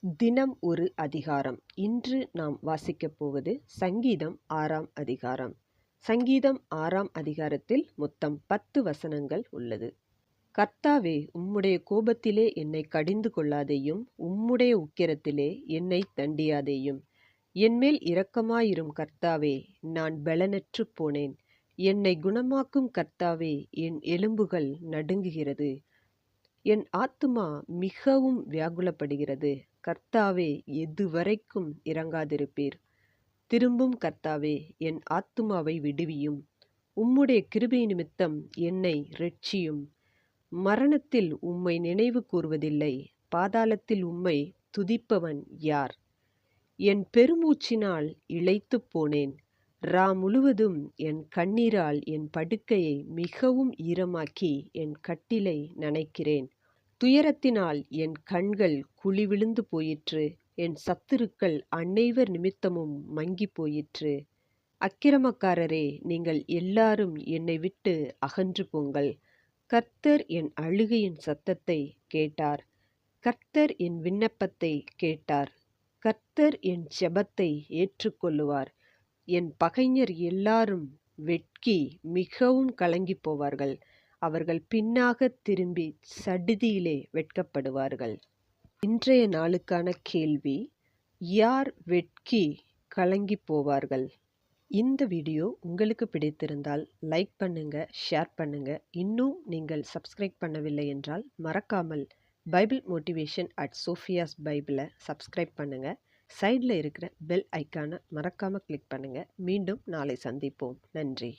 தினம் ஒரு அதிகாரம். இன்று நாம் வாசிக்கப் போவது சங்கீதம் 6ஆம் அதிகாரம். சங்கீதம் 6ஆம் அதிகாரத்தில் மொத்தம் 10 வசனங்கள் உள்ளது. கர்த்தாவே, உம்முடைய கோபத்திலே என்னை கடிந்து கொள்ளாதேயும், உம்முடைய உக்கிரத்திலே என்னை தண்டியாதேயும். என்மேல் இரக்கமாயிரும் கர்த்தாவே, நான் பெலனற்றுப் போனேன். என்னை குணமாக்கும் கர்த்தாவே, என் எலும்புகள் நடுங்குகிறது. என் ஆத்துமா மிகவும் வியாகுலப்படுகிறது. கர்த்தாவே, எதுவரைக்கும் இரங்காதிருப்பீர்? திரும்பும் கர்த்தாவே, என் ஆத்துமாவை விடுவியும். உம்முடைய கிருபை நிமித்தம் என்னை இரட்சியும். மரணத்தில் உம்மை நினைவு கூர்வதில்லை. பாதாளத்தில் உம்மை துதிப்பவன் யார்? என் பெருமூச்சினால் இளைத்துப் போனேன். முழுவதும் என் கண்ணீரால் என் படுக்கையை மிகவும் ஈரமாக்கி என் கட்டிலை நனைக்கிறேன். துயரத்தினால் என் கண்கள் குழி விழுந்து போயிற்று. என் சத்துருக்கள் அனைவர் நிமித்தமும் மங்கி போயிற்று. அக்கிரமக்காரரே, நீங்கள் எல்லாரும் என்னை விட்டு அகன்று போங்கள். கர்த்தர் என் அழுகையின் சத்தத்தை கேட்டார். கர்த்தர் என் விண்ணப்பத்தை கேட்டார். கர்த்தர் என் ஜெபத்தை ஏற்றுக்கொள்ளுவார். என் பகைஞர் எல்லாரும் வெட்கி மிகவும் கலங்கி போவார்கள். அவர்கள் பின்னாக திரும்பி சடிதியிலே வெட்கப்படுவார்கள். இன்றைய நாளுக்கான கேள்வி: யார் வெட்கி கலங்கி போவார்கள்? இந்த வீடியோ உங்களுக்கு பிடித்திருந்தால் லைக் பண்ணுங்க, ஷேர் பண்ணுங்க. இன்னும் நீங்கள் சப்ஸ்கிரைப் பண்ணவில்லை என்றால் மறக்காமல் பைபிள் மோட்டிவேஷன் அட் சோஃபியாஸ் பைபிளை சப்ஸ்கிரைப் பண்ணுங்க. சைடில் இருக்கிற பெல் ஐக்கானை மறக்காமல் கிளிக் பண்ணுங்க. மீண்டும் நாளை சந்திப்போம். நன்றி.